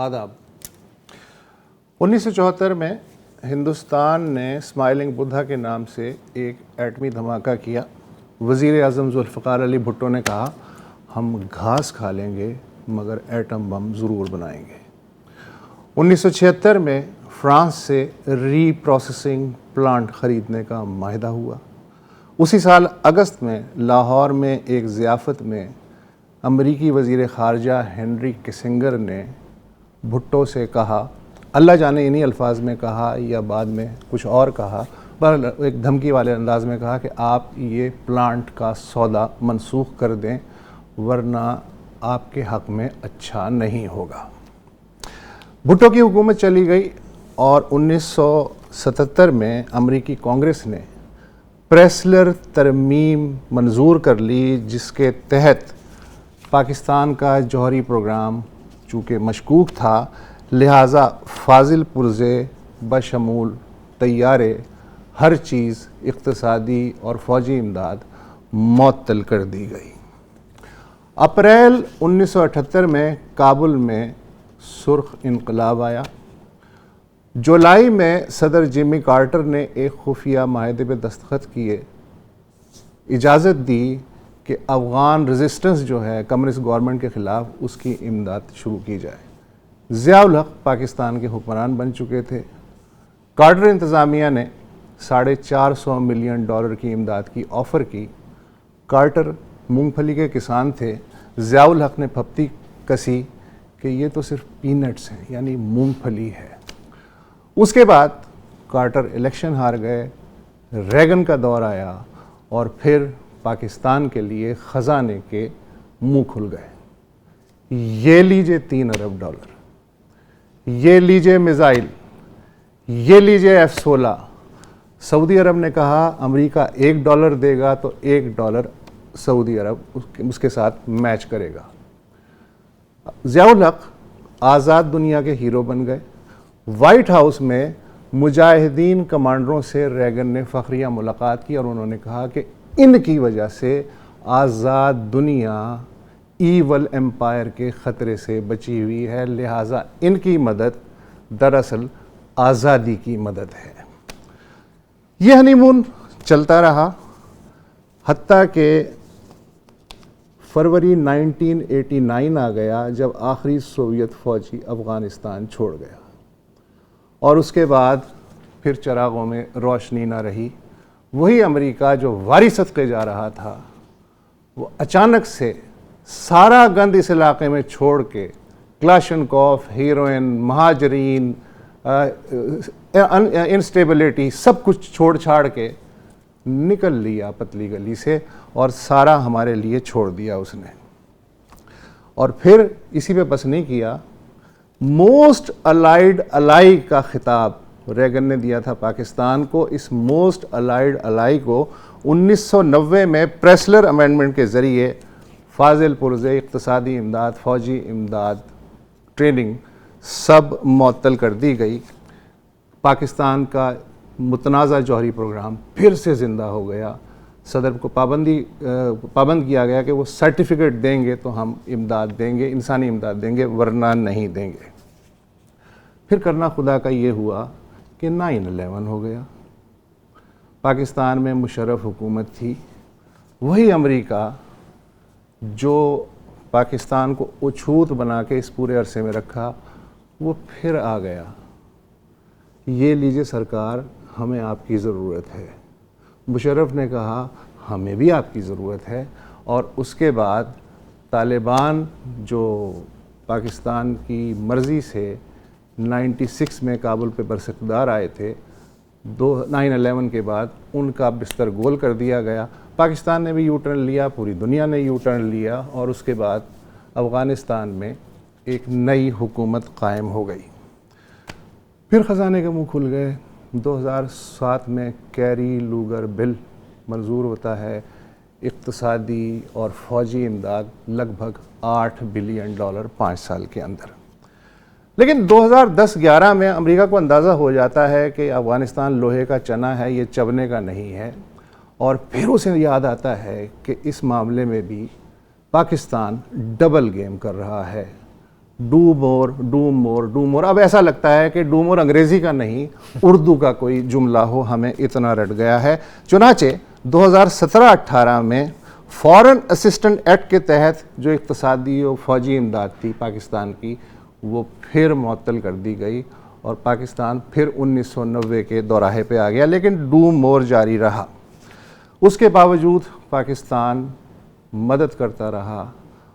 آداب۔ 1974 میں ہندوستان نے اسمائلنگ بدھا کے نام سے ایک ایٹمی دھماکہ کیا۔ وزیر اعظم ذوالفقار علی بھٹو نے کہا ہم گھاس کھا لیں گے مگر ایٹم بم ضرور بنائیں گے۔ 1976 میں فرانس سے ری پروسیسنگ پلانٹ خریدنے کا معاہدہ ہوا۔ اسی سال اگست میں لاہور میں ایک ضیافت میں امریکی وزیر خارجہ ہنری کسنگر نے بھٹو سے کہا، اللہ جانے انہی الفاظ میں کہا یا بعد میں کچھ اور کہا، پر ایک دھمکی والے انداز میں کہا کہ آپ یہ پلانٹ کا سودا منسوخ کر دیں ورنہ آپ کے حق میں اچھا نہیں ہوگا۔ بھٹو کی حکومت چلی گئی اور 1977 میں امریکی کانگریس نے پریسلر ترمیم منظور کر لی، جس کے تحت پاکستان کا جوہری پروگرام چونکہ مشکوک تھا لہٰذا فاضل پرزے بشمول طیارے ہر چیز اقتصادی اور فوجی امداد معطل کر دی گئی۔ اپریل 1978 میں کابل میں سرخ انقلاب آیا۔ جولائی میں صدر جمی کارٹر نے ایک خفیہ معاہدے پہ دستخط کیے، اجازت دی کہ افغان ریزسٹنس جو ہے کمیونسٹ گورنمنٹ کے خلاف اس کی امداد شروع کی جائے۔ ضیاء الحق پاکستان کے حکمران بن چکے تھے۔ کارٹر انتظامیہ نے $450 ملین کی امداد کی آفر کی۔ کارٹر مونگ پھلی کے کسان تھے۔ ضیاء الحق نے پھپتی کسی کہ یہ تو صرف پینٹس ہیں، یعنی مونگ پھلی ہے۔ اس کے بعد کارٹر الیکشن ہار گئے، ریگن کا دور آیا اور پھر پاکستان کے لیے خزانے کے منہ کھل گئے۔ یہ لیجئے $3 ارب، یہ لیجئے میزائل، یہ لیجئے F-16۔ سعودی عرب نے کہا امریکہ $1 دے گا تو $1 سعودی عرب اس کے ساتھ میچ کرے گا۔ ضیاء الحق آزاد دنیا کے ہیرو بن گئے۔ وائٹ ہاؤس میں مجاہدین کمانڈروں سے ریگن نے فخریہ ملاقات کی اور انہوں نے کہا کہ ان کی وجہ سے آزاد دنیا ایول امپائر کے خطرے سے بچی ہوئی ہے، لہٰذا ان کی مدد دراصل آزادی کی مدد ہے۔ یہ ہنی مون چلتا رہا حتیٰ کہ فروری 1989 آ گیا جب آخری سوویت فوجی افغانستان چھوڑ گیا اور اس کے بعد پھر چراغوں میں روشنی نہ رہی۔ وہی امریکہ جو واری صدقے جا رہا تھا وہ اچانک سے سارا گند اس علاقے میں چھوڑ کے کلاشنکوف، ہیروئن، مہاجرین، انسٹیبلٹی سب کچھ چھوڑ چھاڑ کے نکل لیا پتلی گلی سے اور سارا ہمارے لیے چھوڑ دیا اس نے۔ اور پھر اسی پہ بس نہیں کیا، موسٹ الائیڈ الائی کا خطاب ریگن نے دیا تھا پاکستان کو۔ اس موسٹ الائیڈ الائی کو 1990 میں پریسلر امینڈمنٹ کے ذریعے فاضل پرزے، اقتصادی امداد، فوجی امداد، ٹریننگ سب معطل کر دی گئی۔ پاکستان کا متنازع جوہری پروگرام پھر سے زندہ ہو گیا۔ صدر کو پابند کیا گیا کہ وہ سرٹیفکیٹ دیں گے تو ہم امداد دیں گے، انسانی امداد دیں گے، ورنہ نہیں دیں گے۔ پھر کرنا خدا کا یہ ہوا کہ 9/11 ہو گیا۔ پاکستان میں مشرف حکومت تھی۔ وہی امریکہ جو پاکستان کو اچھوت بنا کے اس پورے عرصے میں رکھا وہ پھر آ گیا۔ یہ لیجئے سرکار، ہمیں آپ کی ضرورت ہے۔ مشرف نے کہا ہمیں بھی آپ کی ضرورت ہے، اور اس کے بعد طالبان جو پاکستان کی مرضی سے 96 میں کابل پہ برسکدار آئے تھے، 9/11 کے بعد ان کا بستر گول کر دیا گیا۔ پاکستان نے بھی یو ٹرن لیا، پوری دنیا نے یو ٹرن لیا، اور اس کے بعد افغانستان میں ایک نئی حکومت قائم ہو گئی۔ پھر خزانے کے منہ کھل گئے۔ 2007 میں کیری لوگر بل منظور ہوتا ہے، اقتصادی اور فوجی امداد لگ بھگ $8 بلین 5 سال کے اندر۔ لیکن 2010-11 میں امریکہ کو اندازہ ہو جاتا ہے کہ افغانستان لوہے کا چنا ہے، یہ چبنے کا نہیں ہے، اور پھر اسے یاد آتا ہے کہ اس معاملے میں بھی پاکستان ڈبل گیم کر رہا ہے۔ Do more. اب ایسا لگتا ہے کہ ڈو مور انگریزی کا نہیں اردو کا کوئی جملہ ہو, ہمیں اتنا رٹ گیا ہے. چنانچہ 2017-18 میں فورن اسسٹنٹ ایکٹ کے تحت جو اقتصادی و فوجی امداد تھی پاکستان کی, وہ پھر معطل کر دی گئی اور پاکستان پھر 1990 کے دوراہے پہ آ گیا, لیکن ڈو مور جاری رہا. اس کے باوجود پاکستان مدد کرتا رہا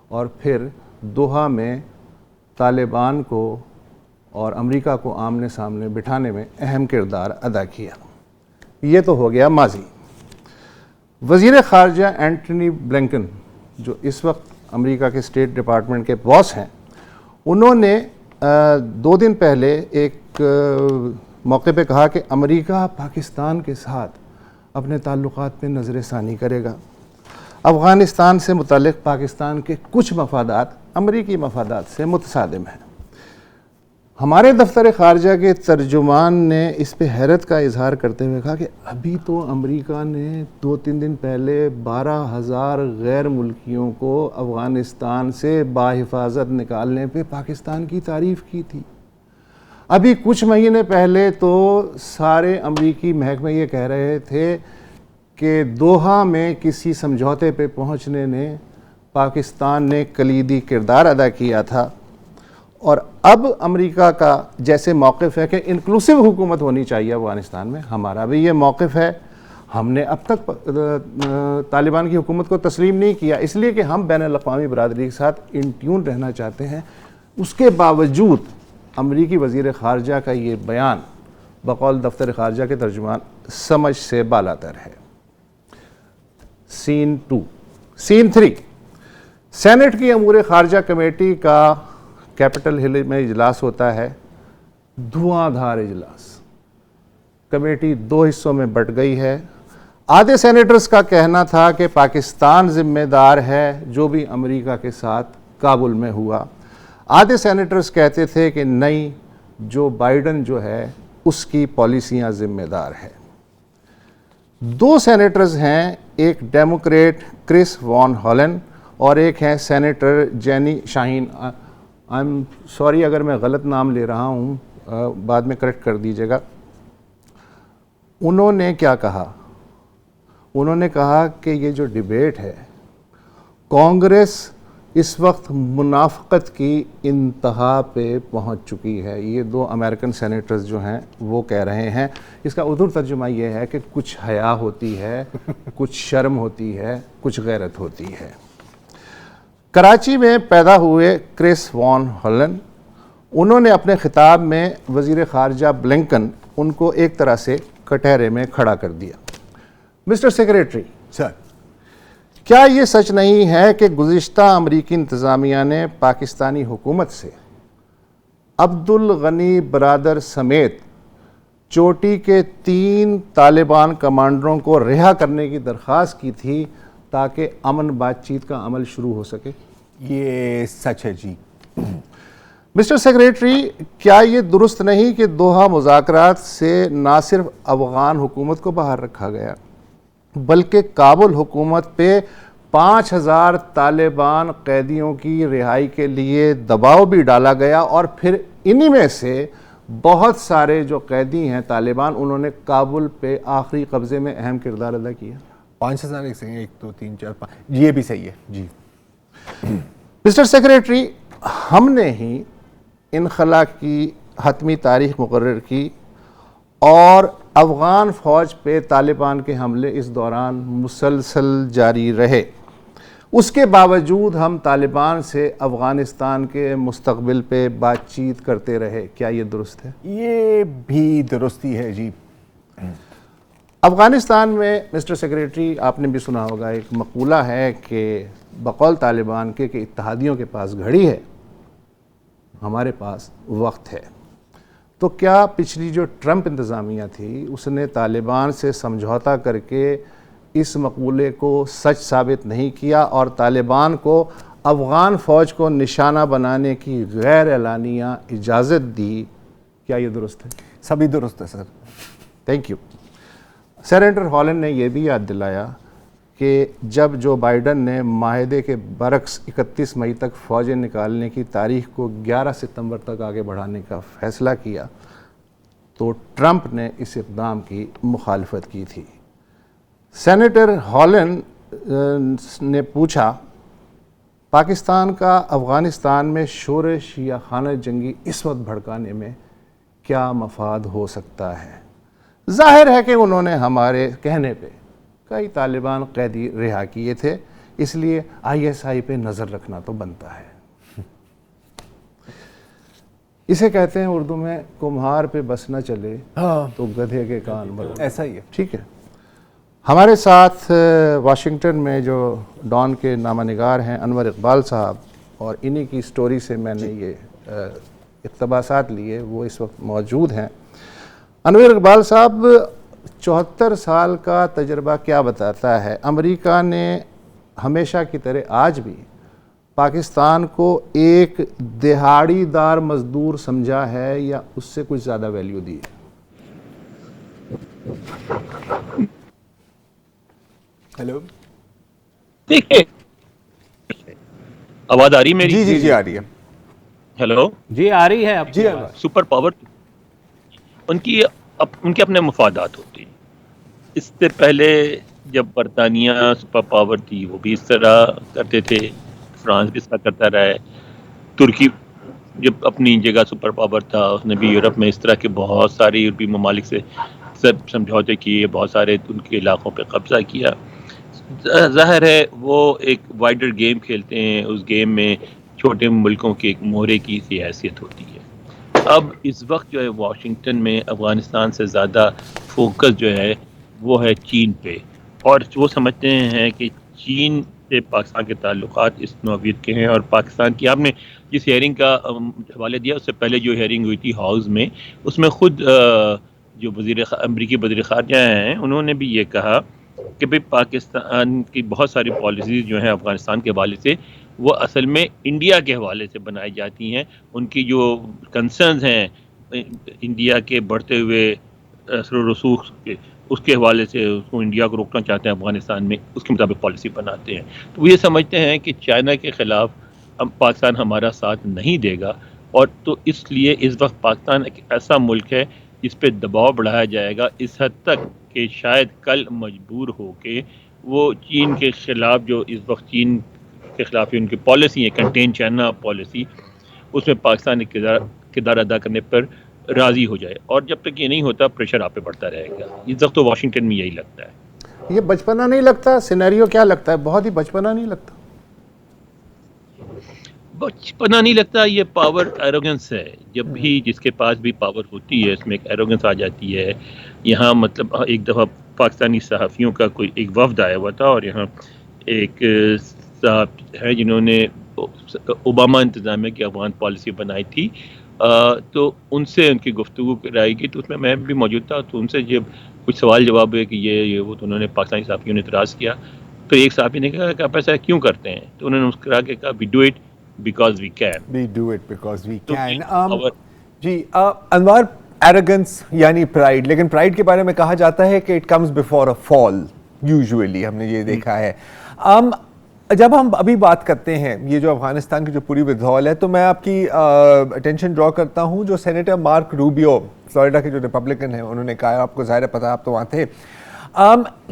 اور پھر دوحہ میں طالبان کو اور امریکہ کو آمنے سامنے بٹھانے میں اہم کردار ادا کیا. یہ تو ہو گیا ماضی. وزیر خارجہ اینٹنی بلنکن جو اس وقت امریکہ کے اسٹیٹ ڈپارٹمنٹ کے باس ہیں, انہوں نے 2 دن پہلے ایک موقع پہ کہا کہ امریکہ پاکستان کے ساتھ اپنے تعلقات پہ نظر ثانی کرے گا. افغانستان سے متعلق پاکستان کے کچھ مفادات امریکی مفادات سے متصادم ہیں. ہمارے دفتر خارجہ کے ترجمان نے اس پہ حیرت کا اظہار کرتے ہوئے کہا کہ ابھی تو امریکہ نے 2-3 دن پہلے 12,000 غیر ملکیوں کو افغانستان سے باحفاظت نکالنے پہ پاکستان کی تعریف کی تھی. ابھی کچھ مہینے پہلے تو سارے امریکی محکمے یہ کہہ رہے تھے کہ دوحہ میں کسی سمجھوتے پہ پہنچنے نے پاکستان نے کلیدی کردار ادا کیا تھا. اور اب امریکہ کا جیسے موقف ہے کہ انکلوسیو حکومت ہونی چاہیے افغانستان میں, ہمارا بھی یہ موقف ہے. ہم نے اب تک طالبان کی حکومت کو تسلیم نہیں کیا, اس لیے کہ ہم بین الاقوامی برادری کے ساتھ ان ٹیون رہنا چاہتے ہیں. اس کے باوجود امریکی وزیر خارجہ کا یہ بیان بقول دفتر خارجہ کے ترجمان سمجھ سے بالاتر ہے. سین 3 سینٹ کی امور خارجہ کمیٹی کا کیپٹل ہل میں اجلاس ہوتا ہے, دھواں دھار اجلاس. کمیٹی 2 حصوں میں بٹ گئی ہے. آدھے سینیٹرز کا کہنا تھا کہ پاکستان ذمہ دار ہے جو بھی امریکہ کے ساتھ کابل میں ہوا. آدھے سینیٹرز کہتے تھے کہ نہیں, جو بائیڈن جو ہے اس کی پالیسیاں ذمہ دار ہے. 2 سینیٹرز ہیں, ایک ڈیموکریٹ کرس وان ہالن اور ایک ہیں senator genie Shaheen. I'm sorry اگر میں غلط نام لے رہا ہوں, بعد میں کریکٹ کر دیجیے گا. انہوں نے کیا کہا؟ انہوں نے کہا کہ یہ جو ڈیبیٹ ہے, کانگریس اس وقت منافقت کی انتہا پہ پہنچ چکی ہے. یہ 2 امریکن سینیٹرز جو ہیں وہ کہہ رہے ہیں. اس کا اردو ترجمہ یہ ہے کہ کچھ حیا ہوتی ہے, کچھ شرم ہوتی ہے, کچھ غیرت ہوتی ہے. کراچی میں پیدا ہوئے کرس وان ہالن, انہوں نے اپنے خطاب میں وزیر خارجہ بلنکن ان کو ایک طرح سے کٹہرے میں کھڑا کر دیا. مسٹر سیکریٹری سر, کیا یہ سچ نہیں ہے کہ گزشتہ امریکی انتظامیہ نے پاکستانی حکومت سے عبد الغنی برادر سمیت چوٹی کے 3 طالبان کمانڈروں کو رہا کرنے کی درخواست کی تھی تاکہ امن بات چیت کا عمل شروع ہو سکے؟ یہ سچ ہے جی. مسٹر سیکریٹری, کیا یہ درست نہیں کہ دوحہ مذاکرات سے نہ صرف افغان حکومت کو باہر رکھا گیا بلکہ کابل حکومت پہ 5,000 طالبان قیدیوں کی رہائی کے لیے دباؤ بھی ڈالا گیا, اور پھر انہی میں سے بہت سارے جو قیدی ہیں طالبان, انہوں نے کابل پہ آخری قبضے میں اہم کردار ادا کیا؟ 5,000 1 2 3 4 5 یہ بھی صحیح ہے جی. مسٹر سیکریٹری, ہم نے ہی انخلا کی حتمی تاریخ مقرر کی اور افغان فوج پہ طالبان کے حملے اس دوران مسلسل جاری رہے. اس کے باوجود ہم طالبان سے افغانستان کے مستقبل پہ بات چیت کرتے رہے. کیا یہ درست ہے؟ یہ بھی درستی ہے جی. افغانستان میں مسٹر سیکریٹری, آپ نے بھی سنا ہوگا, ایک مقولہ ہے کہ بقول طالبان کے کہ اتحادیوں کے پاس گھڑی ہے, ہمارے پاس وقت ہے. تو کیا پچھلی جو ٹرمپ انتظامیہ تھی اس نے طالبان سے سمجھوتا کر کے اس مقولے کو سچ ثابت نہیں کیا اور طالبان کو افغان فوج کو نشانہ بنانے کی غیر اعلانیہ اجازت دی؟ کیا یہ درست ہے؟ سبھی درست ہے sir. Thank you. Senator Hollen نے یہ بھی یاد دلایا کہ جب جو بائیڈن نے معاہدے کے برعکس 31 مئی تک فوجیں نکالنے کی تاریخ کو 11 ستمبر تک آگے بڑھانے کا فیصلہ کیا تو ٹرمپ نے اس اقدام کی مخالفت کی تھی۔ سینیٹر ہالینڈ نے پوچھا، پاکستان کا افغانستان میں شورش یا خانہ جنگی اس وقت بھڑکانے میں کیا مفاد ہو سکتا ہے؟ ظاہر ہے کہ انہوں نے ہمارے کہنے پہ کئی طالبان قیدی رہا کیے تھے، اس لیے ISI پہ نظر رکھنا تو بنتا ہے۔ اسے کہتے ہیں اردو میں کمہار پہ بس نہ چلے تو گدھے کے کان بھر۔ ایسا ہی ہے، ٹھیک ہے۔ ہمارے ساتھ واشنگٹن میں جو ڈان کے نامہ نگار ہیں انور اقبال صاحب، اور انہی کی سٹوری سے میں نے یہ اقتباسات لیے، وہ اس وقت موجود ہیں۔ انور اقبال صاحب، 74 سال کا تجربہ کیا بتاتا ہے؟ امریکہ نے ہمیشہ کی طرح آج بھی پاکستان کو ایک دہاڑی دار مزدور سمجھا ہے یا اس سے کچھ زیادہ ویلیو دی ہے؟ ہیلو، دیکھیں، آواز آ رہی ہے میری؟ جی آ رہی ہے۔ ہیلو، جی آ رہی ہے اب جی سپر پاور ان کے اپنے مفادات ہوتے ہیں۔ اس سے پہلے جب برطانیہ سپر پاور تھی وہ بھی اس طرح کرتے تھے، فرانس بھی اس طرح کرتا رہا ہے، ترکی جب اپنی جگہ سپر پاور تھا اس نے بھی یورپ میں اس طرح کے بہت سارے یورپی ممالک سے سب سمجھوتے کیے، بہت سارے ان کے علاقوں پہ قبضہ کیا۔ ظاہر ہے وہ ایک وائڈر گیم کھیلتے ہیں، اس گیم میں چھوٹے ملکوں کے ایک مورے کی سی حیثیت ہوتی ہے۔ اب اس وقت جو ہے واشنگٹن میں افغانستان سے زیادہ فوکس جو ہے وہ ہے چین پہ، اور وہ سمجھتے ہیں کہ چین سے پاکستان کے تعلقات اس نوعیت کے ہیں۔ اور پاکستان کی آپ نے جس ہیئرنگ کا حوالے دیا، اس سے پہلے جو ہیئرنگ ہوئی تھی ہاؤس میں، اس میں خود جو امریکی وزیر خارجہ ہیں انہوں نے بھی یہ کہا کہ بھئی پاکستان کی بہت ساری پالیسیز جو ہیں افغانستان کے حوالے سے وہ اصل میں انڈیا کے حوالے سے بنائی جاتی ہیں۔ ان کی جو کنسرنز ہیں انڈیا کے بڑھتے ہوئے اثر و رسوخ کے، اس کے حوالے سے اس کو انڈیا کو روکنا چاہتے ہیں افغانستان میں، اس کے مطابق پالیسی بناتے ہیں۔ تو وہ یہ سمجھتے ہیں کہ چائنا کے خلاف پاکستان ہمارا ساتھ نہیں دے گا، اور تو اس لیے اس وقت پاکستان ایک ایسا ملک ہے جس پہ دباؤ بڑھایا جائے گا اس حد تک کہ شاید کل مجبور ہو کے وہ چین کے خلاف، جو اس وقت چین کے خلاف ان کی پالیسی ہے کنٹین چائنا پالیسی، اس میں پاکستان ایک کردار ادا کرنے پر راضی ہو جائے۔ اور جب تک یہ نہیں ہوتا پریشر آپ پہ بڑھتا رہے گا۔ اس وقت تو واشنگٹن میں یہی لگتا ہے۔ یہ بچپنا نہیں لگتا؟ سینیریو کیا لگتا ہے؟ بہت ہی بچپنا نہیں لگتا؟ بچپنا نہیں لگتا، یہ پاور ایروگنس ہے۔ جب بھی جس کے پاس بھی پاور ہوتی ہے اس میں ایک ایروگنس آ جاتی ہے۔ یہاں مطلب ایک دفعہ پاکستانی صحافیوں کا کوئی ایک وفد آیا ہوا تھا، اور یہاں ایک صاحب ہے جنہوں نے اوباما انتظامیہ کی افغان پالیسی بنائی تھی، تو ان سے ان کی گفتگو کرائی گئی، تو اس میں میں بھی موجود تھا۔ تو ان سے جب کچھ سوال جواب ہوئے کہ یہ وہ، تو انہوں نے پاکستانی صحافیوں نے اعتراض کیا۔ تو ایک صحافی نے کہا کہ آپ ایسا کیوں کرتے ہیں؟ تو انہوں نے مسکرا کے کہا we do it because we can. We do it because we تو can. جی انوار، ایروگنس یعنی پرائڈ، لیکن پرائڈ کے بارے میں کہا جاتا ہے کہ it comes before a fall, usually ہم نے یہ دیکھا ہے۔ جب ہم ابھی بات کرتے ہیں یہ جو افغانستان کی جو پوری ودھول ہے، تو میں آپ کی اٹینشن ڈرا کرتا ہوں جو سینیٹر مارک روبیو فلوریڈا کے جو ریپبلکن ہیں انہوں نے کہا، آپ کو ظاہر پتہ، آپ تو وہاں تھے،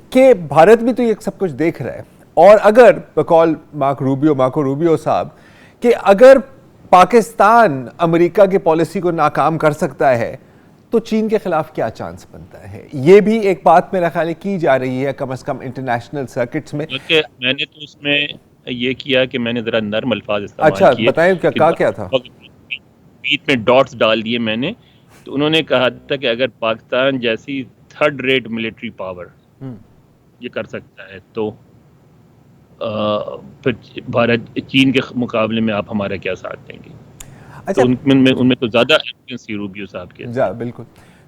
کہ بھارت بھی تو یہ سب کچھ دیکھ رہا ہے، اور اگر بقول مارکو روبیو صاحب کہ اگر پاکستان امریکہ کی پالیسی کو ناکام کر سکتا ہے تو چین کے خلاف کیا چانس بنتا ہے؟ یہ بھی ایک بات میرا خیال ہے کی جا رہی ہے کم از کم انٹرنیشنل سرکٹس میں۔ میں نے تو اس میں یہ کیا کہ میں نے ذرا نرم الفاظ استعمال کیے۔ اچھا بتائیں کیا تھا؟ بیچ میں ڈاٹس ڈال دیے میں نے، تو انہوں نے کہا تھا کہ اگر پاکستان جیسی تھرڈ ریٹ ملٹری پاور یہ کر سکتا ہے تو پھر بھارت چین کے مقابلے میں آپ ہمارا کیا ساتھ دیں گے؟ اچھا، ان میں تو زیادہ ایویڈنس روبیو صاحب کے جا بالکل۔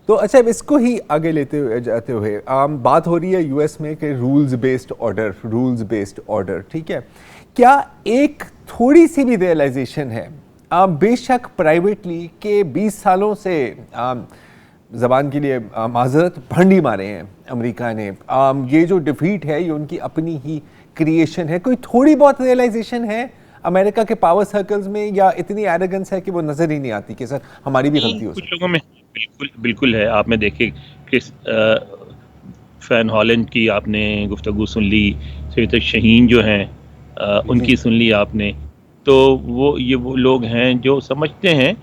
تو اچھا اس کو ہی آگے لیتے ہوئے جاتے ہوئے بات ہو رہی ہے یو ایس میں کہ رولز بیسڈ آرڈر، ٹھیک ہے، کیا ایک تھوڑی سی بھی ریئلائزیشن ہے بے شک پرائیویٹلی کہ 20 سالوں سے زبان کے لیے معذرت، بھنڈی مارے ہیں امریکہ نے. یہ جو ڈیفیٹ ہے یہ ان کی اپنی ہی کریشن ہے. کوئی تھوڑی بہت ریئلائزیشن ہے امریکہ کے پاور سرکلز میں، یا اتنی ایروگنس ہے کہ وہ نظر ہی نہیں آتی کہ سر ہماری بھی غلطی ہو سکتی؟ کچھ لوگوں میں بالکل ہے. آپ نے دیکھے کرس فین ہالینڈ کی آپ نے گفتگو سن لی، سید شہین جو ہیں ان کی سن لی آپ نے. تو وہ لوگ ہیں جو سمجھتے ہیں.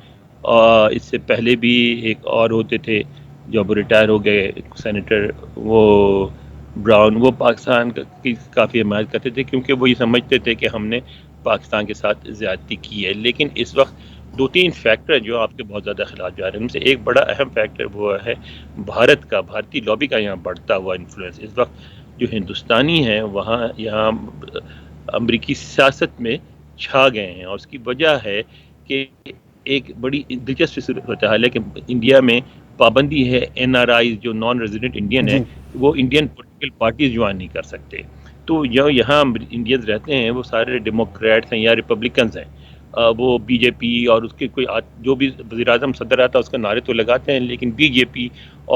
اس سے پہلے بھی ایک اور ہوتے تھے جو اب ریٹائر ہو گئے سینیٹر، وہ براؤن، وہ پاکستان کی کافی حمایت کرتے تھے کیونکہ وہ یہ سمجھتے تھے کہ ہم نے پاکستان کے ساتھ زیادتی کی ہے. لیکن اس وقت 2-3 فیکٹر جو آپ کے بہت زیادہ خلاف جا رہے ہیں، ان سے ایک بڑا اہم فیکٹر وہ ہے بھارتی لابی کا یہاں بڑھتا ہوا انفلوئنس. اس وقت جو ہندوستانی ہیں یہاں امریکی سیاست میں چھا گئے ہیں، اور اس کی وجہ ہے کہ ایک بڑی دلچسپ صورتحال ہے کہ انڈیا میں پابندی ہے NRI جو نان ریزیڈنٹ انڈین ہے، وہ انڈین پولیٹیکل پارٹیز جوائن نہیں کر سکتے. تو یہاں انڈینز رہتے ہیں وہ سارے ڈیموکریٹس ہیں یا ریپبلکنز ہیں. وہ بی جے پی اور اس کے کوئی جو بھی وزیر اعظم صدر آتا ہے اس کا نعرے تو لگاتے ہیں، لیکن بی جے پی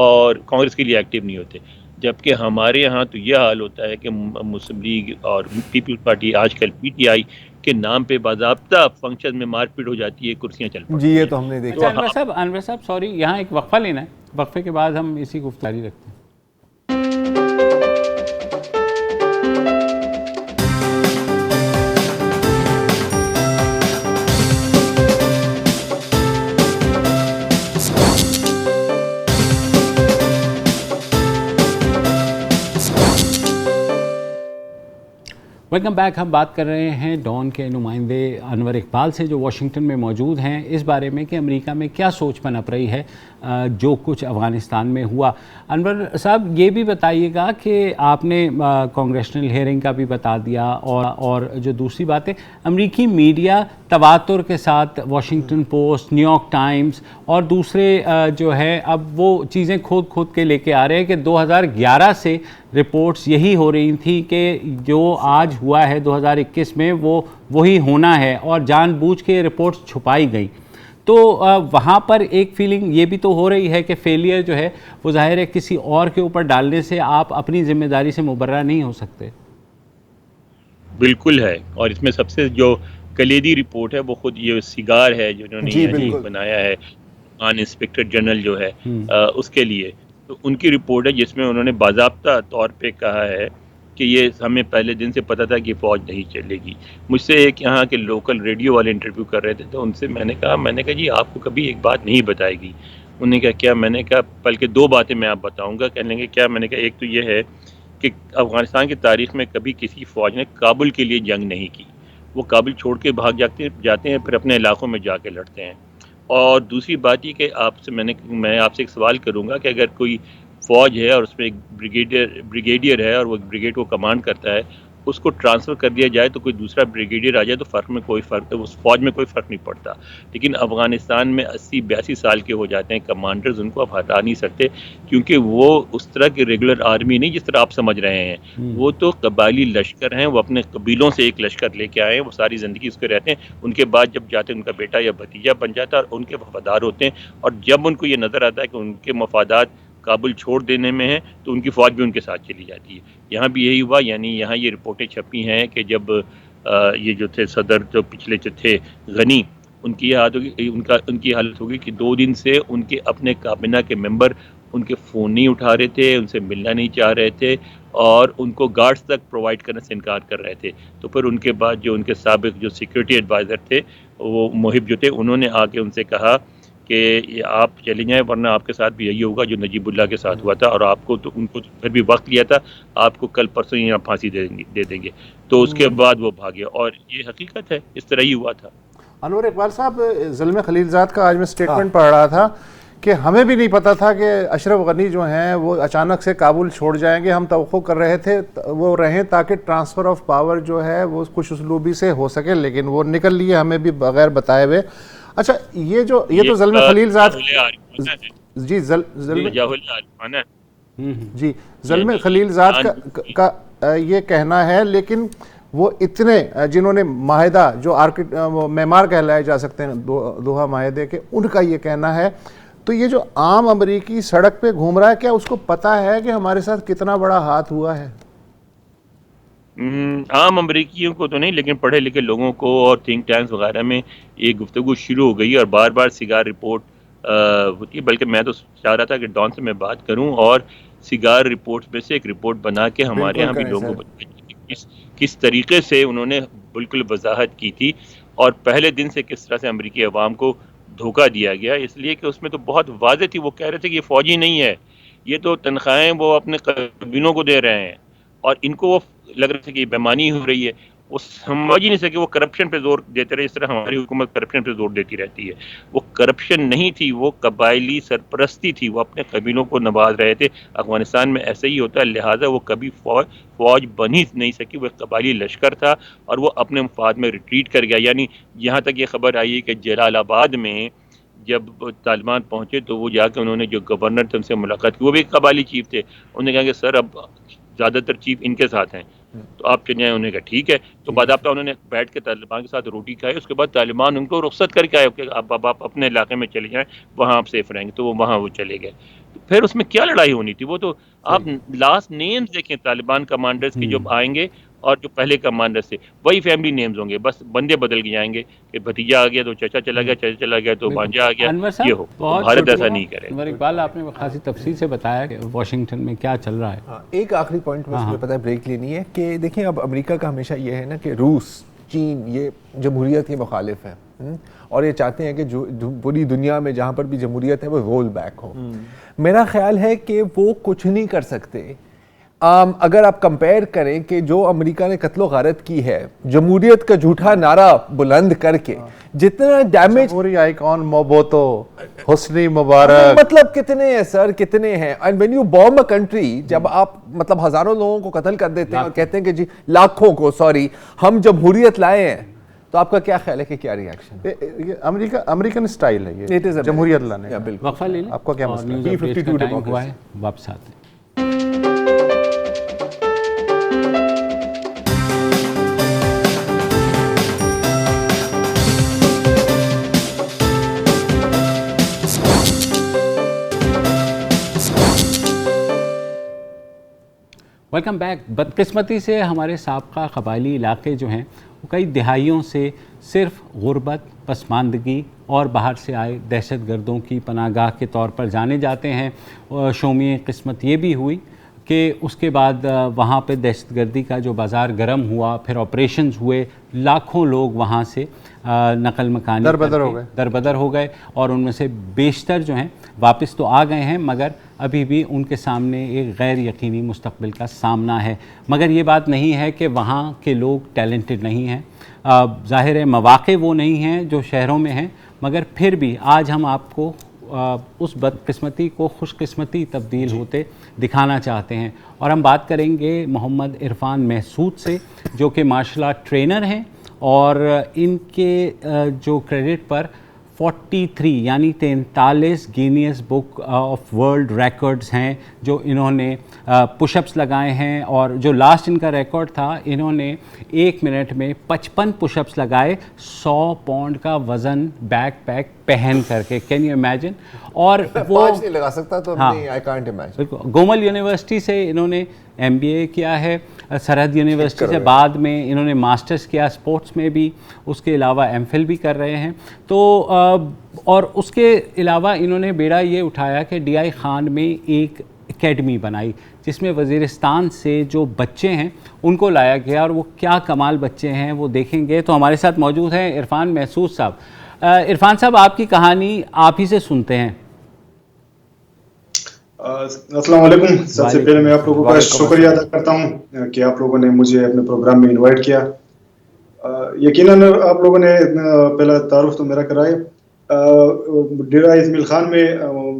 اور کانگریس کے لیے ایکٹیو نہیں ہوتے. جبکہ ہمارے یہاں تو یہ حال ہوتا ہے کہ مسلم لیگ اور پیپلز پارٹی، آج کل PTI کے نام پہ باضابطہ فنکشن میں مار پیٹ ہو جاتی ہے، کرسیاں چل پڑتی ہیں. جی یہ تو ہم نے دیکھا. انور صاحب سوری، یہاں ایک وقفہ لینا ہے، وقفے کے بعد ہم اسی گفتگو جاری رکھتے ہیں. Welcome back. ہم بات کر رہے ہیں ڈان کے نمائندے انور اقبال سے جو واشنگٹن میں موجود ہیں، اس بارے میں کہ امریکہ میں کیا سوچ پنپ رہی ہے جو کچھ افغانستان میں ہوا. انور صاحب یہ بھی بتائیے گا کہ آپ نے کانگریشنل ہیئرنگ کا بھی بتا دیا، اور جو دوسری بات ہے امریکی میڈیا تواتر کے ساتھ Washington post, new York Times اور دوسرے جو ہے اب وہ چیزیں کھود کے لے کے آ رہے ہیں کہ 2011 سے رپورٹس یہی ہو رہی تھیں کہ جو آج ہوا ہے 2021 میں وہی ہونا ہے، اور جان بوجھ کے رپورٹس چھپائی گئی. تو وہاں پر ایک فیلنگ یہ بھی تو ہو رہی ہے کہ فیلئر جو ہے وہ ظاہر ہے کسی اور کے اوپر ڈالنے سے آپ اپنی ذمہ داری سے مبرہ نہیں ہو سکتے. بالکل ہے، اور اس میں سب سے جو کلیدی رپورٹ ہے وہ خود یہ سیگار ہے جو انہوں نے بنایا ہے، انسپیکٹر جنرل جو ہے اس کے لیے. تو ان کی رپورٹ ہے جس میں انہوں نے باضابطہ طور پہ کہا ہے کہ یہ ہمیں پہلے دن سے پتہ تھا کہ فوج نہیں چلے گی. مجھ سے ایک یہاں کے لوکل ریڈیو والے انٹرویو کر رہے تھے، تو ان سے میں نے کہا جی آپ کو کبھی ایک بات نہیں بتائے گی. انہوں نے کہا کیا؟ میں نے کہا بلکہ 2 باتیں میں آپ بتاؤں گا. کہنے لگے کیا؟ میں نے کہا ایک تو یہ ہے کہ افغانستان کی تاریخ میں کبھی کسی فوج نے کابل کے لیے جنگ نہیں کی. وہ کابل چھوڑ کے بھاگ جاتے ہیں، پھر اپنے علاقوں میں جا کے لڑتے ہیں. اور دوسری بات یہ کہ میں آپ سے ایک سوال کروں گا کہ اگر کوئی فوج ہے اور اس میں ایک بریگیڈیئر ہے اور وہ بریگیڈ کو کمانڈ کرتا ہے، اس کو ٹرانسفر کر دیا جائے تو کوئی دوسرا بریگیڈیئر آ جائے تو اس فوج میں کوئی فرق نہیں پڑتا. لیکن افغانستان میں 80-82 سال کے ہو جاتے ہیں کمانڈرز، ان کو آپ ہٹا نہیں سکتے کیونکہ وہ اس طرح کی ریگولر آرمی نہیں جس طرح آپ سمجھ رہے ہیں. وہ تو قبائلی لشکر ہیں، وہ اپنے قبیلوں سے ایک لشکر لے کے آئے ہیں، وہ ساری زندگی اس کے رہتے ہیں. ان کے بعد جب جاتے ہیں ان کا بیٹا یا بھتیجا بن جاتا ہے اور ان کے وفادار ہوتے ہیں. اور جب ان کو یہ نظر آتا ہے کہ ان کے مفادات کابل چھوڑ دینے میں ہیں تو ان کی فوج بھی ان کے ساتھ چلی جاتی ہے. یہاں بھی یہی ہوا، یعنی یہاں یہ رپورٹیں چھپی ہیں کہ جب یہ جو تھے صدر جو پچھلے جو تھے غنی، ان کی حالت ہوگی کہ 2 دن سے ان کے اپنے کابینہ کے ممبر ان کے فون نہیں اٹھا رہے تھے، ان سے ملنا نہیں چاہ رہے تھے، اور ان کو گارڈز تک پرووائڈ کرنے سے انکار کر رہے تھے. تو پھر ان کے بعد جو ان کے سابق جو سیکورٹی ایڈوائزر تھے، وہ محب جو تھے، انہوں نے آ کے ان سے کہا کہ آپ چلے جائیں ورنہ آپ کے ساتھ بھی یہی ہوگا جو نجیب اللہ کے ساتھ ہوا تھا، اور آپ کو تو ان کو پھر بھی وقت لیا تھا، آپ کو کل پرسوں ہی پھانسی دے دیں گے. تو اس کے بعد وہ بھاگے، اور یہ حقیقت ہے، اس طرح ہی ہوا تھا. انور اقبال صاحب، زلمے خلیل زاد کا آج میں سٹیٹمنٹ پڑھ رہا تھا کہ ہمیں بھی نہیں پتا تھا کہ اشرف غنی جو ہیں وہ اچانک سے کابل چھوڑ جائیں گے. ہم توقع کر رہے تھے وہ رہیں تاکہ ٹرانسفر آف پاور جو ہے وہ خوش اسلوبی سے ہو سکے، لیکن وہ نکل لیے ہمیں بھی بغیر بتائے ہوئے. اچھا یہ تو زلمے خلیل زاد زلمے خلیل زاد کا یہ کہنا ہے، لیکن وہ اتنے جنہوں نے معاہدہ جو معمار کہلائے جا سکتے ہیں دوحہ معاہدے کے، ان کا یہ کہنا ہے تو یہ جو عام امریکی سڑک پہ گھوم رہا ہے، کیا اس کو پتہ ہے کہ ہمارے ساتھ کتنا بڑا ہاتھ ہوا ہے؟ عام امریکیوں کو تو نہیں، لیکن پڑھے لکھے لوگوں کو اور تھنک ٹینکس وغیرہ میں یہ گفتگو شروع ہو گئی اور بار بار سگار رپورٹ ہوتی ہے. بلکہ میں تو چاہ رہا تھا کہ ڈان سے میں بات کروں اور سگار رپورٹ میں سے ایک رپورٹ بنا کے ہمارے یہاں بھی لوگوں کو کس طریقے سے انہوں نے بالکل وضاحت کی تھی اور پہلے دن سے کس طرح سے امریکی عوام کو دھوکہ دیا گیا. اس لیے کہ اس میں تو بہت واضح تھی. وہ کہہ رہے تھے کہ یہ فوجی نہیں ہے، یہ تو تنخواہیں وہ اپنے قبیلوں کو دے رہے ہیں، اور ان کو وہ لگ رہا تھا کہ یہ بےمانی ہو رہی ہے. وہ سمجھ ہی نہیں سکے. وہ کرپشن پہ زور دیتے رہے، اس طرح ہماری حکومت کرپشن پہ زور دیتی رہتی ہے. وہ کرپشن نہیں تھی، وہ قبائلی سرپرستی تھی. وہ اپنے قبیلوں کو نواز رہے تھے. افغانستان میں ایسے ہی ہوتا ہے، لہٰذا وہ کبھی فوج بن ہی نہیں سکی. وہ ایک قبائلی لشکر تھا اور وہ اپنے مفاد میں ریٹریٹ کر گیا. یعنی یہاں تک یہ خبر آئی ہے کہ جلال آباد میں جب طالبان پہنچے تو وہ جا کے انہوں نے جو گورنر تھے ان سے ملاقات کی. وہ بھی ایک قبائلی چیف تھے. انہوں نے کہا کہ سر اب زیادہ تر چیف ان کے ساتھ ہیں تو آپ چلے جائیں. انہوں نے کہا ٹھیک ہے. تو باضابطہ انہوں نے بیٹھ کے طالبان کے ساتھ روٹی کھائی. اس کے بعد طالبان ان کو رخصت کر کے آئے کہ اب آپ اپنے علاقے میں چلے جائیں، وہاں آپ سیف رہیں گے. تو وہ وہاں وہ چلے گئے. پھر اس میں کیا لڑائی ہونی تھی؟ وہ تو آپ لاسٹ نیمز دیکھیں طالبان کمانڈرز کے جو آئیں گے اور جو پہلے کمانڈرز تھے وہی فیملی نیمز ہوں گے. بس بندے بدل کے جائیں گے کہ بھتیجا آ گیا تو چچا چلا گیا، چچا چلا گیا تو بانجا آ گیا. انور یہ صاحب ہو بہت بھارت ایسا نہیں کرے. انور اقبال آپ نے خاصی تفصیل سے بتایا کہ واشنگٹن میں کیا چل رہا ہے. ایک آخری پوائنٹ مجھے پتا ہے بریک لینی ہے کہ دیکھیں اب امریکہ کا ہمیشہ یہ ہے نا کہ روس، چین یہ جمہوریت کے مخالف ہیں اور یہ چاہتے ہیں کہ جو پوری دنیا میں جہاں پر بھی جمہوریت ہے وہ رول بیک ہو. میرا خیال ہے کہ وہ کچھ نہیں کر سکتے. اگر آپ کمپیئر کریں کہ جو امریکہ نے قتل و غارت کی ہے جمہوریت کا جھوٹا نعرہ بلند کر کے، جتنا ڈیمیج جمہوری آئیکن موبوتو، حسنی مبارک، مطلب کتنے ہیں سر، کتنے ہیں. And when you bomb a country, جب آپ مطلب ہزاروں لوگوں کو قتل کر دیتے ہیں اور کہتے ہیں کہ جی لاکھوں کو ہم جمہوریت لائے ہیں، تو آپ کا کیا خیال ہے کہ کیا ری ایکشن؟ امریکن سٹائل ہے یہ جمہوریت لانے کا. وقفہ لے لیں. آپ کا کیا مسئلہ نیوز اپڈیٹ کا ٹائم ہوا ہے، واپس آتے ہیں. Welcome back. بدقسمتی سے ہمارے سابقہ قبائلی علاقے جو ہیں وہ کئی دہائیوں سے صرف غربت، پسماندگی اور باہر سے آئے دہشت گردوں کی پناہ گاہ کے طور پر جانے جاتے ہیں. شومی قسمت یہ بھی ہوئی کہ اس کے بعد وہاں پہ دہشت گردی کا جو بازار گرم ہوا، پھر آپریشنز ہوئے، لاکھوں لوگ وہاں سے نقل مکانی دربدر ہو گئے اور ان میں سے بیشتر جو ہیں واپس تو آ گئے ہیں، مگر ابھی بھی ان کے سامنے ایک غیر یقینی مستقبل کا سامنا ہے. مگر یہ بات نہیں ہے کہ وہاں کے لوگ ٹیلنٹڈ نہیں ہیں. ظاہر ہے مواقع وہ نہیں ہیں جو شہروں میں ہیں، مگر پھر بھی آج ہم آپ کو اس بدقسمتی کو خوش قسمتی تبدیل ہوتے دکھانا چاہتے ہیں. اور ہم بات کریں گے محمد عرفان محسود سے، جو کہ مارشل آرٹ ٹرینر ہیں اور ان کے جو کریڈٹ پر 43 یعنی 43 Guinness book of world records ہیں جو انہوں نے پش اپس لگائے ہیں. اور جو لاسٹ ان کا ریکارڈ تھا، انہوں نے 1 منٹ میں 55 پش اپس لگائے 100 پاؤنڈ کا وزن بیک پیک پہن کر کے. Can you imagine? اور وہ نہیں لگا سکتا تو آئی کانٹ امیجن. بالکل. گومل یونیورسٹی سے انہوں نے MBA کیا ہے، سرحد یونیورسٹی سے بعد میں انہوں نے ماسٹرز کیا اسپورٹس میں بھی، اس کے علاوہ MPhil بھی کر رہے ہیں. تو اور اس کے علاوہ انہوں نے بیڑا یہ اٹھایا کہ DI خان میں ایک اکیڈمی بنائی جس میں وزیرستان سے جو بچے ہیں ان کو لایا گیا، اور وہ کیا کمال بچے ہیں وہ دیکھیں گے. تو ہمارے ساتھ موجود ہیں عرفان محسود صاحب. عرفان صاحب، آپ کی کہانی آپ ہی سے سنتے ہیں. السلام علیکم. سب سے پہلے میں آپ لوگوں کا شکریہ ادا کرتا ہوں کہ آپ لوگوں نے مجھے اپنے پروگرام میں انوائٹ کیا. یقیناً آپ لوگوں نے پہلا تعارف تو میرا کرایا. ڈیرہ اسماعیل خان میں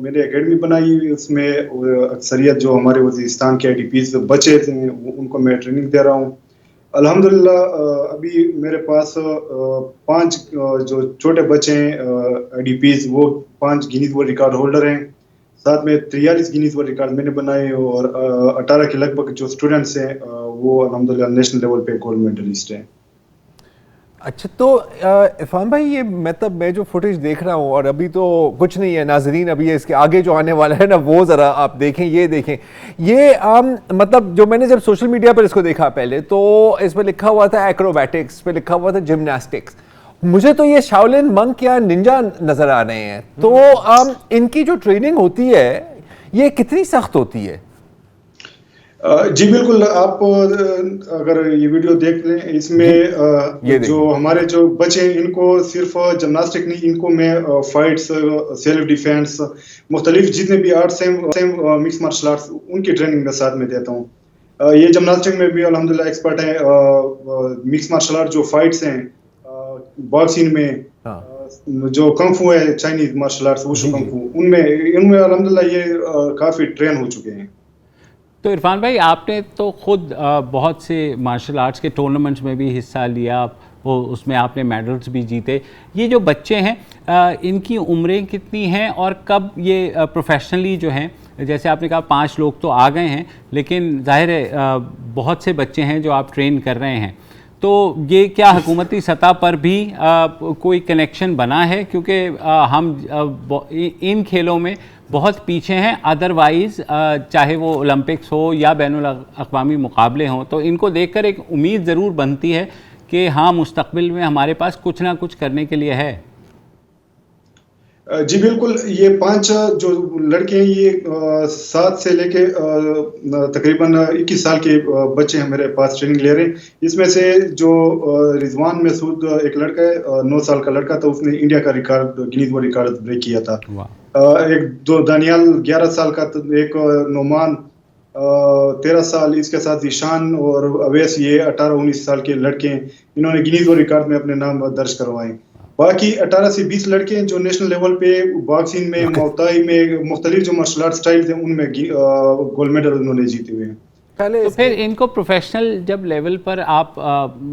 میں نے اکیڈمی بنائی. اس میں اکثریت جو ہمارے وزیرستان کے IDPs بچے تھے ان کو میں ٹریننگ دے رہا ہوں. الحمدللہ ابھی میرے پاس 5 جو چھوٹے بچے ہیں IDPs، وہ 5 گینیز ورلڈ ریکارڈ ہولڈر ہیں. ساتھ میں 43 گینیز ورلڈ ریکارڈ میں نے بنائے اور 18 کے لگ بھگ جو اسٹوڈنٹس ہیں وہ الحمدللہ نیشنل لیول پہ گولڈ میڈلسٹ ہیں. اچھا تو عرفان بھائی یہ مطلب میں جو فوٹیج دیکھ رہا ہوں اور ابھی تو کچھ نہیں ہے ناظرین, ابھی اس کے آگے جو آنے والا ہے نا وہ ذرا آپ دیکھیں, یہ دیکھیں یہ مطلب جو میں نے جب سوشل میڈیا پر اس کو دیکھا پہلے تو اس پہ لکھا ہوا تھا ایکروبیٹکس, پہ لکھا ہوا تھا جمناسٹکس. مجھے تو یہ شاولن منک یا ننجا نظر آ رہے ہیں. تو ان کی جو ٹریننگ ہوتی ہے یہ کتنی سخت ہوتی ہے؟ جی بالکل, آپ اگر یہ ویڈیو دیکھ لیں اس میں جو ہمارے جو بچے ہیں ان کو صرف جمناسٹک نہیں, ان کو میں فائٹس, سیلف ڈیفینس, مختلف جتنے بھی آرٹس ہیں مکس مارشل آرٹس ان کی ٹریننگ میں ساتھ میں دیتا ہوں. یہ جمناسٹک میں بھی الحمدللہ ایکسپرٹ ہیں. مکس مارشل آرٹ جو فائٹس ہیں, باکسنگ میں جو کنگ فو ہے, چائنیز مارشل آرٹس وشو کنگ فو, ان میں الحمدللہ یہ کافی ٹرین ہو چکے ہیں. تو عرفان بھائی آپ نے تو خود بہت سے مارشل آرٹس کے ٹورنامنٹس میں بھی حصہ لیا, اس میں آپ نے میڈلز بھی جیتے. یہ جو بچے ہیں ان کی عمریں کتنی ہیں اور کب یہ پروفیشنلی جو ہیں, جیسے آپ نے کہا 5 لوگ تو آ گئے ہیں لیکن ظاہر ہے بہت سے بچے ہیں جو آپ ٹرین کر رہے ہیں, تو یہ کیا حکومتی سطح پر بھی کوئی کنیکشن بنا ہے؟ کیونکہ ہم ان کھیلوں میں بہت پیچھے ہیں, ادروائز چاہے وہ اولمپکس ہو یا بین الاقوامی مقابلے ہوں, تو ان کو دیکھ کر ایک امید ضرور بنتی ہے کہ ہاں مستقبل میں ہمارے پاس کچھ نہ کچھ کرنے کے لیے ہے. جی بالکل, یہ 5 جو لڑکے ہیں یہ 7 سے لے کے تقریباً 21 سال کے بچے ہیں میرے پاس ٹریننگ لے رہے ہیں. اس میں سے جو رضوان مسعود ایک لڑکا ہے, 9 سال کا لڑکا تھا, اس نے انڈیا کا record, Guinness world record break کیا تھا. ایک دانیال 11 سال کا, ایک نعمان 13 سال, اس کے ساتھ ایشان اور اویس یہ 18-19 سال کے لڑکے ہیں, انہوں نے گینیز ورلڈ ریکارڈ میں اپنے نام درج کروائے. باقی 18 سے 20 لڑکے ہیں جو نیشنل لیول پہ باکسنگ میں, موتائی میں, مختلف جو مارشل آرٹ سٹائلز ہیں ان میں گولڈ میڈل انہوں نے جیتے ہوئے ہیں. تو پھر ان کو پروفیشنل جب لیول پر آپ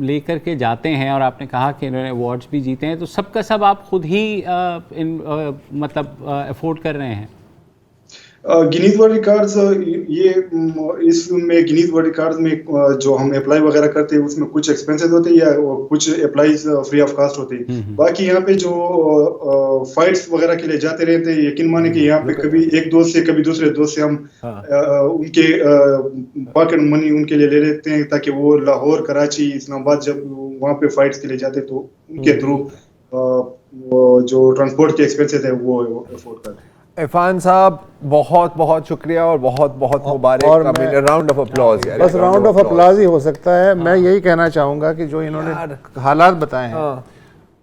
لے کر کے جاتے ہیں, اور آپ نے کہا کہ انہوں نے ایوارڈز بھی جیتے ہیں, تو سب کا سب آپ خود ہی مطلب افورڈ کر رہے ہیں؟ گینیز ورلڈ ریکارڈز, یہ اس میں گینیز ورلڈ ریکارڈز میں جو ہم اپلائی وغیرہ کرتے ہیں اس میں کچھ ایکسپینسز ہوتے ہیں یا کچھ اپلائیز فری آف کاسٹ ہوتے ہیں. باقی یہاں پہ جو فائٹس وغیرہ کے لیے جاتے رہتے ہیں, یقین مانے کہ یہاں پہ کبھی ایک دوست سے کبھی دوسرے دوست سے ہم ان کے پاکٹ منی ان کے لیے لے لیتے ہیں تاکہ وہ لاہور, کراچی, اسلام آباد جب وہاں پہ فائٹس کے لیے جاتے تو ان کے تھرو جو ٹرانسپورٹ کے ایکسپینسز ہیں وہ افورڈ کرتے ہیں. عرفان صاحب بہت بہت شکریہ اور بہت بہت مبارک. راؤنڈ آف اپلاز, بس راؤنڈ آف اپلاز ہی ہو سکتا ہے. میں یہی کہنا چاہوں گا کہ جو انہوں نے حالات بتائے ہیں,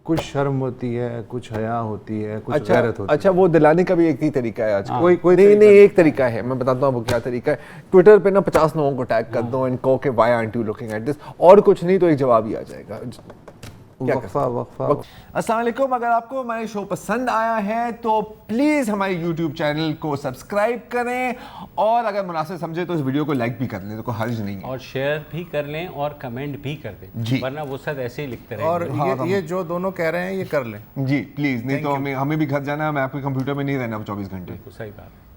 کچھ شرم ہوتی ہے, کچھ حیا ہوتی ہے, کچھ غیرت ہوتی ہے. اچھا وہ دلانے کا بھی ایک ہی طریقہ ہے آج, کوئی نہیں ایک طریقہ ہے, میں بتاتا ہوں وہ کیا طریقہ ہے. ٹویٹر پہ نا 50 لوگوں کو ٹیگ کر دو اینڈ کہو کہ why aren't you looking at this, اور کچھ نہیں تو ایک جواب ہی آ جائے گا. وقفہ. السلام علیکم. اگر آپ کو ہمارے شو پسند آیا ہے تو پلیز ہمارے یوٹیوب چینل کو سبسکرائب کریں, اور اگر مناسب سمجھے تو اس ویڈیو کو لائک بھی کر لیں, تو کوئی حرج نہیں ہے, اور شیئر بھی کر لیں اور کمنٹ بھی کر دیں, ورنہ وہ سب ایسے ہی لکھتے رہیں. اور یہ جو دونوں کہہ رہے ہیں یہ کر لیں جی پلیز, نہیں تو ہمیں بھی گھر جانا ہے, میں آپ کے کمپیوٹر میں نہیں رہنا 24 گھنٹے. صحیح بات.